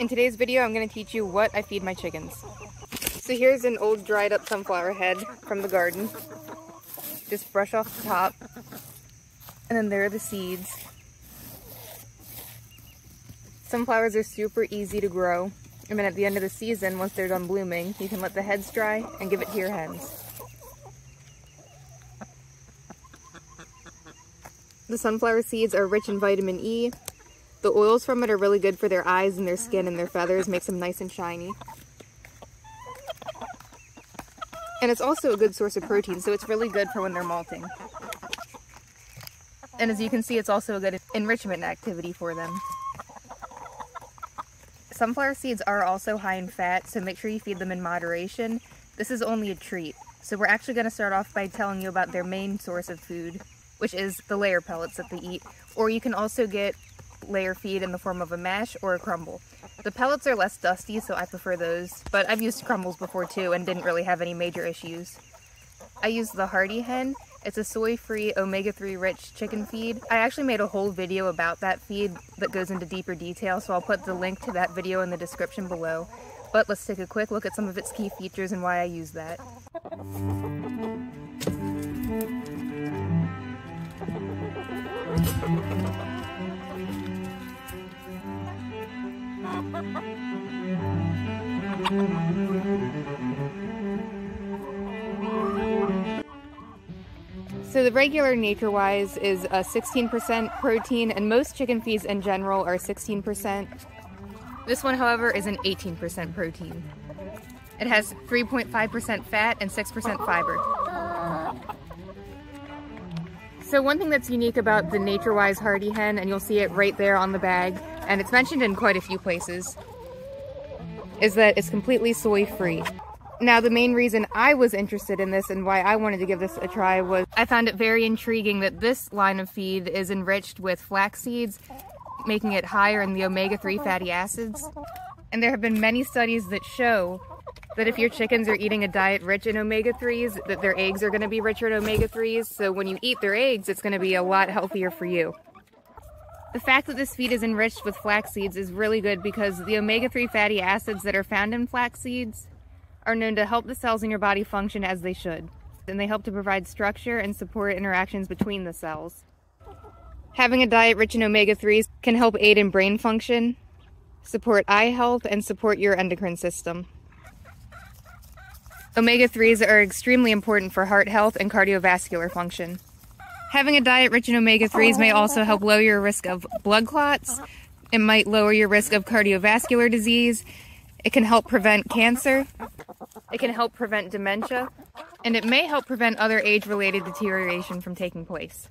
In today's video, I'm going to teach you what I feed my chickens. So here's an old dried up sunflower head from the garden. Just brush off the top. And then there are the seeds. Sunflowers are super easy to grow. And then at the end of the season, once they're done blooming, you can let the heads dry and give it to your hens. The sunflower seeds are rich in vitamin E. The oils from it are really good for their eyes and their skin and their feathers, makes them nice and shiny. And it's also a good source of protein, so it's really good for when they're molting. And as you can see, it's also a good enrichment activity for them. Sunflower seeds are also high in fat, so make sure you feed them in moderation. This is only a treat. So we're actually going to start off by telling you about their main source of food, which is the layer pellets that they eat. Or you can also get layer feed in the form of a mash or a crumble. The pellets are less dusty, so I prefer those, but I've used crumbles before too and didn't really have any major issues. I use the Hardy Hen. It's a soy-free, omega-3 rich chicken feed. I actually made a whole video about that feed that goes into deeper detail, so I'll put the link to that video in the description below. But let's take a quick look at some of its key features and why I use that. So the regular Naturewise is a 16% protein, and most chicken feeds in general are 16%. This one, however, is an 18% protein. It has 3.5% fat and 6% fiber. So one thing that's unique about the Naturewise Hardy Hen, and you'll see it right there on the bag, and it's mentioned in quite a few places, is that it's completely soy-free. Now, the main reason I was interested in this and why I wanted to give this a try was I found it very intriguing that this line of feed is enriched with flax seeds, making it higher in the omega-3 fatty acids. And there have been many studies that show that if your chickens are eating a diet rich in omega-3s, that their eggs are going to be richer in omega-3s, so when you eat their eggs, it's going to be a lot healthier for you. The fact that this feed is enriched with flax seeds is really good because the omega-3 fatty acids that are found in flax seeds are known to help the cells in your body function as they should, and they help to provide structure and support interactions between the cells. Having a diet rich in omega-3s can help aid in brain function, support eye health, and support your endocrine system. Omega-3s are extremely important for heart health and cardiovascular function. Having a diet rich in omega-3s may also help lower your risk of blood clots. It might lower your risk of cardiovascular disease. It can help prevent cancer. It can help prevent dementia. And it may help prevent other age-related deterioration from taking place.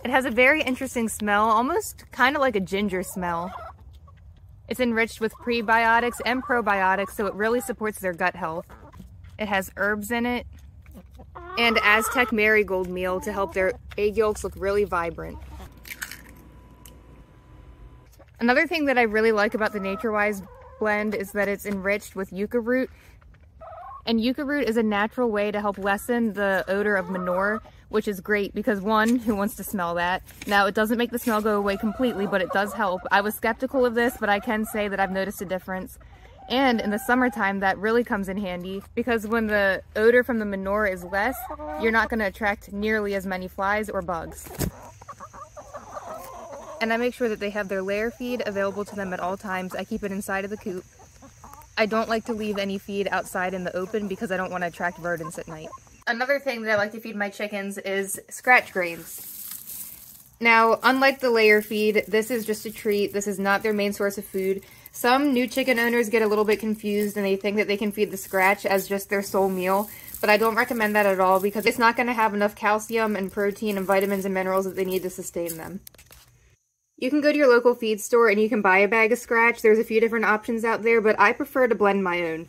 It has a very interesting smell, almost kind of like a ginger smell. It's enriched with prebiotics and probiotics, so it really supports their gut health. It has herbs in it, and Aztec marigold meal to help their egg yolks look really vibrant. Another thing that I really like about the Naturewise blend is that it's enriched with yucca root. And yucca root is a natural way to help lessen the odor of manure, which is great because one, who wants to smell that? Now, it doesn't make the smell go away completely, but it does help. I was skeptical of this, but I can say that I've noticed a difference. And in the summertime, that really comes in handy because when the odor from the manure is less, you're not going to attract nearly as many flies or bugs. And I make sure that they have their layer feed available to them at all times. I keep it inside of the coop. I don't like to leave any feed outside in the open because I don't want to attract rodents at night. Another thing that I like to feed my chickens is scratch grains. Now, unlike the layer feed, this is just a treat. This is not their main source of food. Some new chicken owners get a little bit confused and they think that they can feed the scratch as just their sole meal, but I don't recommend that at all because it's not going to have enough calcium and protein and vitamins and minerals that they need to sustain them. You can go to your local feed store and you can buy a bag of scratch. There's a few different options out there, but I prefer to blend my own.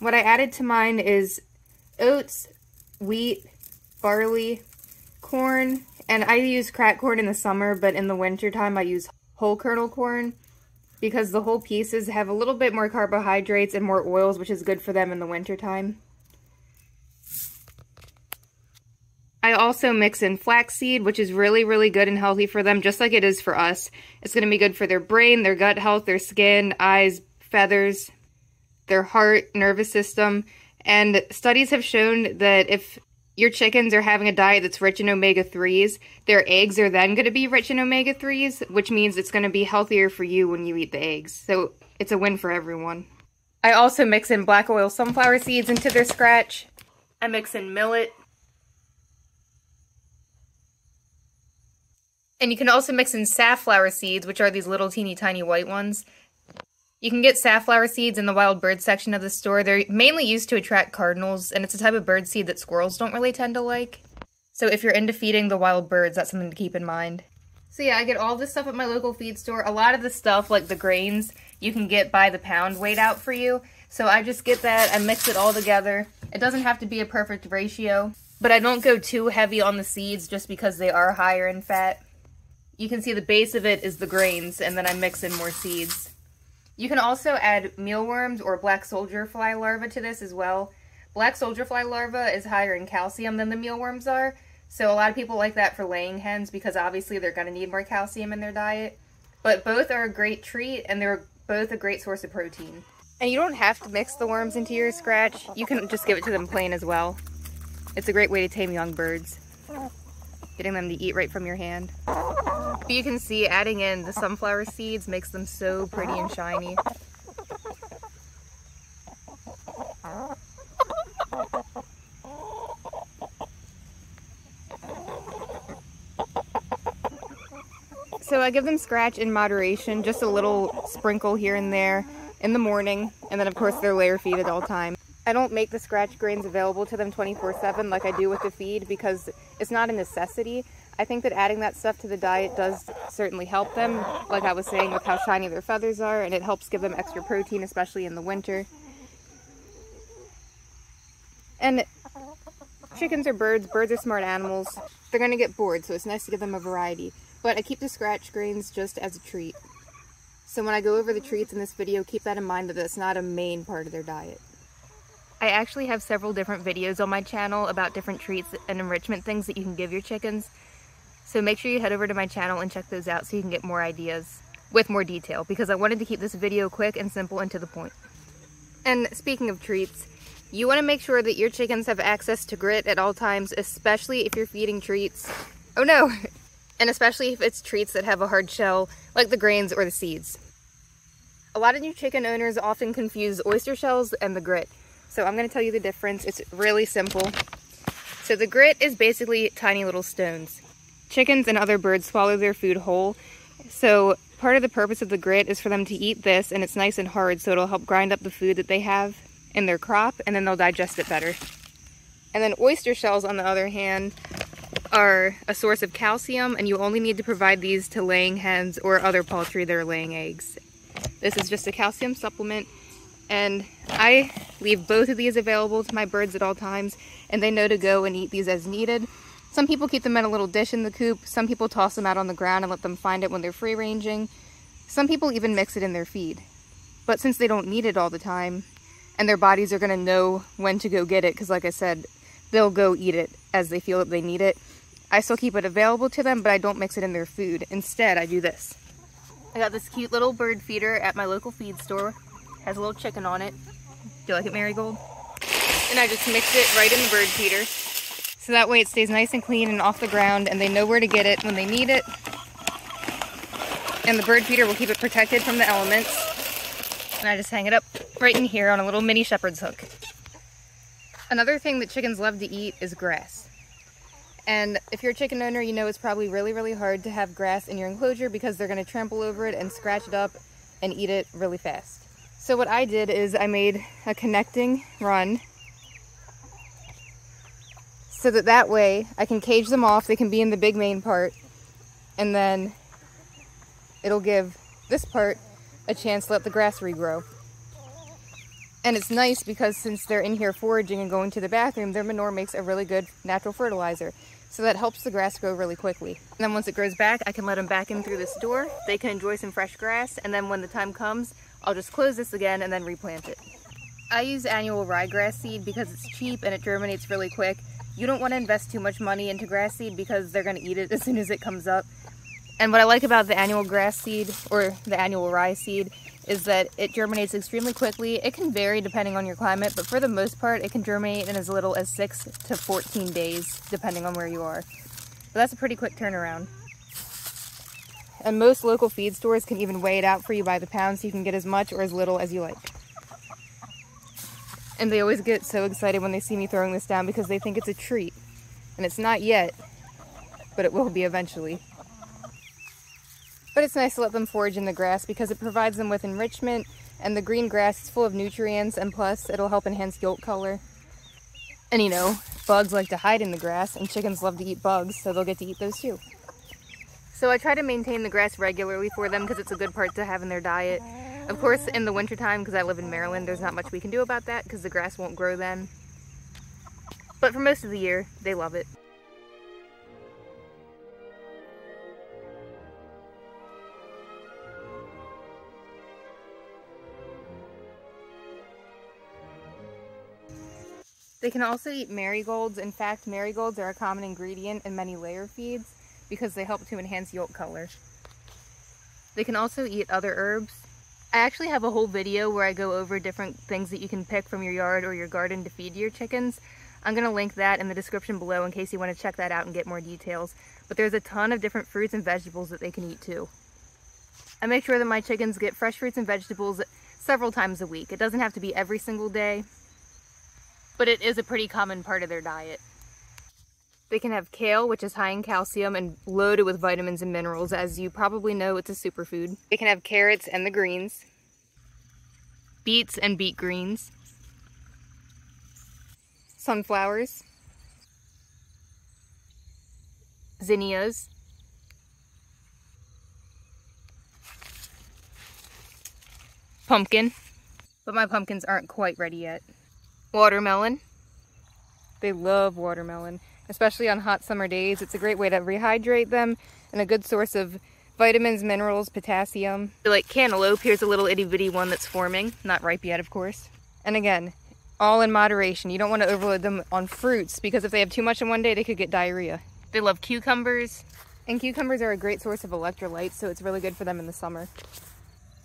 What I added to mine is oats, wheat, barley, corn, and I use cracked corn in the summer, but in the winter time I use whole kernel corn because the whole pieces have a little bit more carbohydrates and more oils, which is good for them in the winter time. I also mix in flaxseed, which is really, really good and healthy for them, just like it is for us. It's going to be good for their brain, their gut health, their skin, eyes, feathers, their heart, nervous system. And studies have shown that if your chickens are having a diet that's rich in omega-3s, their eggs are then going to be rich in omega-3s, which means it's going to be healthier for you when you eat the eggs. So it's a win for everyone. I also mix in black oil sunflower seeds into their scratch. I mix in millet. And you can also mix in safflower seeds, which are these little teeny tiny white ones. You can get safflower seeds in the wild bird section of the store. They're mainly used to attract cardinals, and it's a type of bird seed that squirrels don't really tend to like. So if you're into feeding the wild birds, that's something to keep in mind. So yeah, I get all this stuff at my local feed store. A lot of the stuff, like the grains, you can get by the pound weighed out for you. So I just get that, I mix it all together. It doesn't have to be a perfect ratio, but I don't go too heavy on the seeds just because they are higher in fat. You can see the base of it is the grains, and then I mix in more seeds. You can also add mealworms or black soldier fly larvae to this as well. Black soldier fly larvae is higher in calcium than the mealworms are, so a lot of people like that for laying hens because obviously they're going to need more calcium in their diet. But both are a great treat, and they're both a great source of protein. And you don't have to mix the worms into your scratch. You can just give it to them plain as well. It's a great way to tame young birds, getting them to eat right from your hand. But you can see adding in the sunflower seeds makes them so pretty and shiny. So I give them scratch in moderation, just a little sprinkle here and there in the morning, and then of course they're layer feed at all times. I don't make the scratch grains available to them 24/7 like I do with the feed because it's not a necessity. I think that adding that stuff to the diet does certainly help them, like I was saying with how shiny their feathers are, and it helps give them extra protein, especially in the winter. And chickens are birds are smart animals. They're going to get bored, so it's nice to give them a variety. But I keep the scratch grains just as a treat. So when I go over the treats in this video, keep that in mind that it's not a main part of their diet. I actually have several different videos on my channel about different treats and enrichment things that you can give your chickens. So make sure you head over to my channel and check those out so you can get more ideas with more detail, because I wanted to keep this video quick and simple and to the point. And speaking of treats, you want to make sure that your chickens have access to grit at all times, especially if you're feeding treats. Oh no! And especially if it's treats that have a hard shell, like the grains or the seeds. A lot of new chicken owners often confuse oyster shells and the grit. So I'm going to tell you the difference. It's really simple. So the grit is basically tiny little stones. Chickens and other birds swallow their food whole. So part of the purpose of the grit is for them to eat this, and it's nice and hard, so it'll help grind up the food that they have in their crop, and then they'll digest it better. And then oyster shells, on the other hand, are a source of calcium, and you only need to provide these to laying hens or other poultry that are laying eggs. This is just a calcium supplement, and I leave both of these available to my birds at all times, and they know to go and eat these as needed. Some people keep them in a little dish in the coop. Some people toss them out on the ground and let them find it when they're free ranging. Some people even mix it in their feed. But since they don't need it all the time, and their bodies are going to know when to go get it, because like I said, they'll go eat it as they feel that they need it, I still keep it available to them, but I don't mix it in their food. Instead, I do this. I got this cute little bird feeder at my local feed store. Has a little chicken on it. Do you like it, Marigold? And I just mix it right in the bird feeder. So that way it stays nice and clean and off the ground, and they know where to get it when they need it. And the bird feeder will keep it protected from the elements. And I just hang it up right in here on a little mini shepherd's hook. Another thing that chickens love to eat is grass. And if you're a chicken owner, you know it's probably really, really hard to have grass in your enclosure because they're going to trample over it and scratch it up and eat it really fast. So what I did is I made a connecting run so that way I can cage them off. They can be in the big main part, and then it'll give this part a chance to let the grass regrow. And it's nice because since they're in here foraging and going to the bathroom, their manure makes a really good natural fertilizer. So that helps the grass grow really quickly. And then once it grows back, I can let them back in through this door. They can enjoy some fresh grass, and then when the time comes, I'll just close this again and then replant it. I use annual ryegrass seed because it's cheap and it germinates really quick. you don't want to invest too much money into grass seed because they're going to eat it as soon as it comes up. And what I like about the annual grass seed, or the annual rye seed, is that it germinates extremely quickly. It can vary depending on your climate, but for the most part, it can germinate in as little as 6 to 14 days, depending on where you are. But that's a pretty quick turnaround. And most local feed stores can even weigh it out for you by the pound, so you can get as much or as little as you like. And they always get so excited when they see me throwing this down because they think it's a treat. And it's not yet, but it will be eventually. But it's nice to let them forage in the grass because it provides them with enrichment, and the green grass is full of nutrients, and plus it'll help enhance yolk color. And you know, bugs like to hide in the grass, and chickens love to eat bugs, so they'll get to eat those too. So I try to maintain the grass regularly for them because it's a good part to have in their diet. Of course, in the wintertime, because I live in Maryland, there's not much we can do about that because the grass won't grow then. But for most of the year, they love it. They can also eat marigolds. In fact, marigolds are a common ingredient in many layer feeds because they help to enhance yolk color. They can also eat other herbs. I actually have a whole video where I go over different things that you can pick from your yard or your garden to feed your chickens. I'm going to link that in the description below in case you want to check that out and get more details. But there's a ton of different fruits and vegetables that they can eat too. I make sure that my chickens get fresh fruits and vegetables several times a week. It doesn't have to be every single day, but it is a pretty common part of their diet. They can have kale, which is high in calcium and loaded with vitamins and minerals. As you probably know, it's a superfood. They can have carrots and the greens, beets and beet greens, sunflowers, zinnias, pumpkin, but my pumpkins aren't quite ready yet. Watermelon. They love watermelon, especially on hot summer days. It's a great way to rehydrate them and a good source of vitamins, minerals, potassium. Like cantaloupe, here's a little itty bitty one that's forming. Not ripe yet, of course. And again, all in moderation. You don't want to overload them on fruits because if they have too much in one day, they could get diarrhea. They love cucumbers, and cucumbers are a great source of electrolytes, so it's really good for them in the summer.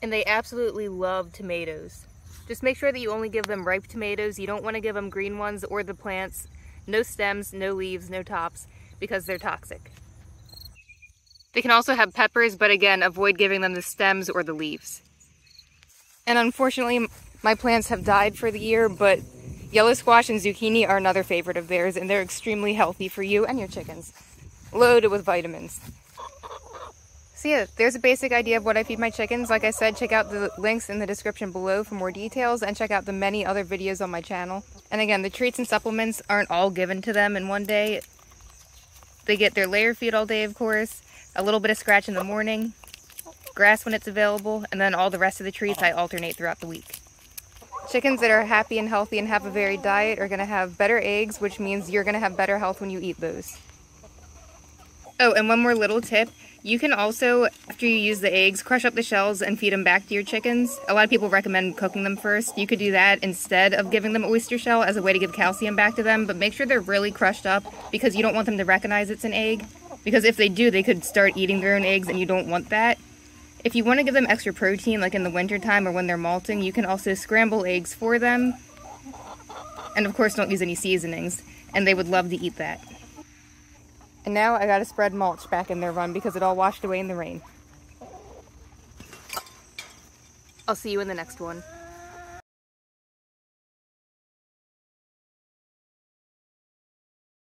And they absolutely love tomatoes. Just make sure that you only give them ripe tomatoes. You don't want to give them green ones or the plants. No stems, no leaves, no tops, because they're toxic. They can also have peppers, but again, avoid giving them the stems or the leaves. And unfortunately, my plants have died for the year, but yellow squash and zucchini are another favorite of theirs, and they're extremely healthy for you and your chickens. Loaded with vitamins. So yeah, there's a basic idea of what I feed my chickens. Like I said, check out the links in the description below for more details, and check out the many other videos on my channel. And again, the treats and supplements aren't all given to them in one day. They get their layer feed all day, of course, a little bit of scratch in the morning, grass when it's available, and then all the rest of the treats I alternate throughout the week. Chickens that are happy and healthy and have a varied diet are going to have better eggs, which means you're going to have better health when you eat those. Oh, and one more little tip. You can also, after you use the eggs, crush up the shells and feed them back to your chickens. A lot of people recommend cooking them first. You could do that instead of giving them oyster shell as a way to give calcium back to them, but make sure they're really crushed up because you don't want them to recognize it's an egg. Because if they do, they could start eating their own eggs, and you don't want that. If you want to give them extra protein, like in the wintertime or when they're molting, you can also scramble eggs for them. And of course, don't use any seasonings, and they would love to eat that. And now I gotta spread mulch back in their run because it all washed away in the rain. I'll see you in the next one.